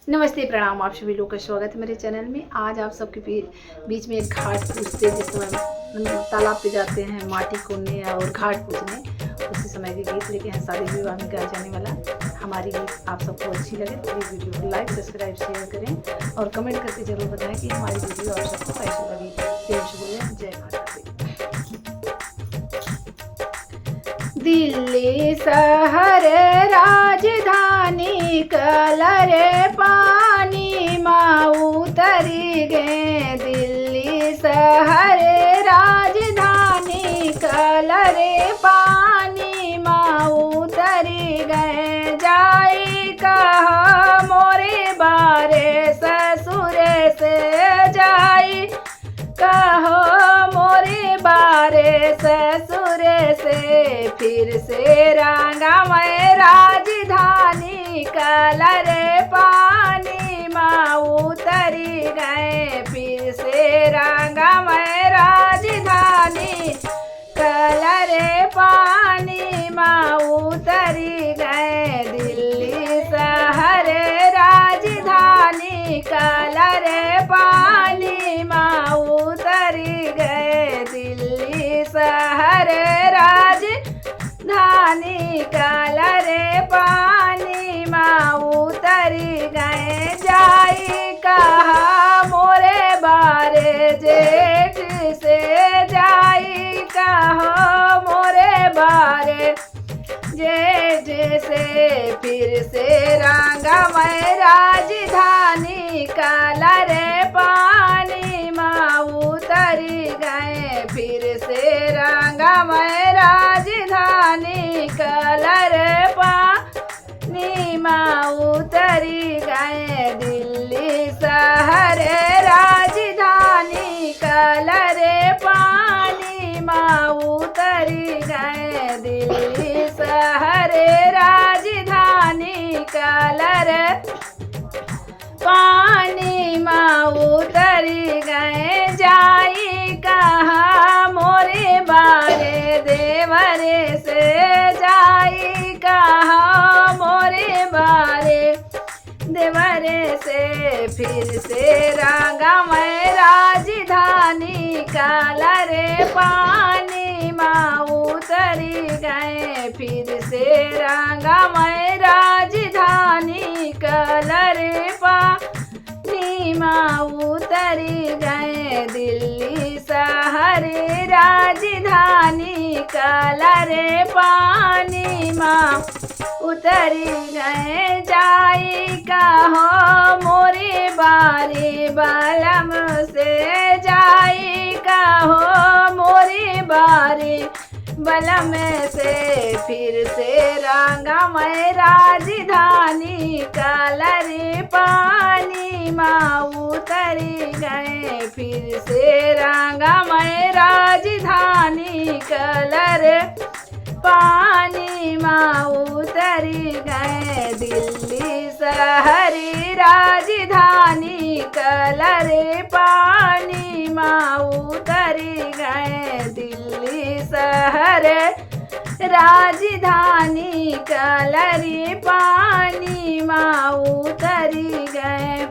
नमस्ते, प्रणाम। आप सभी लोग का स्वागत है मेरे चैनल में। आज आप सबके बीच में एक घाट पूछते जिस समय तालाब पे जाते हैं माटी खोदने और घाट पूछने, उसी समय के गीत लेके हैं शादी विवाह में गाया जाने वाला। हमारी गीत आप सबको अच्छी लगे तो प्लीज़ वीडियो को लाइक, सब्सक्राइब, शेयर करें और कमेंट करके जरूर बताएं कि हमारी वीडियो आप सबको कैसी लगी। प्रेम से बोलें जय माता दी। दिल्ली शहर राजधानी कलर पानी माँ उतरी गे। दिल्ली शहर राजधानी कलर पानी माँ उतरी गए। जाई कहा मोरे बारे ससुर से, जाई कहो मोरे बारे ससुर से। फिर से रंगा मैं राजधानी कलर पानी माँ उतरी गए। फिर से रंगा मैं राजधानी कलर पानी माँ उतरी गए। दिल्ली शहर राजधानी कलर पानी माँ उतरी गए। दिल्ली शहर राजधानी कलर पानी माँ उतरी गए। जाई कहा मोरे बारे जेठ से, जाई कहो मोरे बारे जेठ से। फिर से रंगा मैं राजधानी कलर पानी माँ उतरी गए। फिर से रंगा मैं राजधानी कलर पानी माँ उतरी गए। दिल्ली शहर राजधानी कलर पानी माँ उतरी गए। दिल्ली शहर राजधानी कलर पानी माँ उतरी गए। जाई कहा मोरे बारे देवरे से, जाई कहा मोरे बारे देवरे से। फिर से रंगा मैं राजधानी कलर पानी माँ उतरी गए। फिर से रंगा मैं राजधानी कलर पानी माँ उतरी गए। दिल्ली शहर राजधानी कलर पानी माँ उतरी गए। जाई कहो मोरे बारे बलम से, जाई कहो मोरे बारे बलम से। फिर से रंगा मैं राजधानी कलर पानी माँ उतरी गए। फिर से रंगा मैं राजधानी कलर पानी माँ उतरी गए। दिल्ली शहर राजधानी कलर पानी माँ उतरी गए। दिल्ली शहर राजधानी कलर पानी माँ उतरी गए।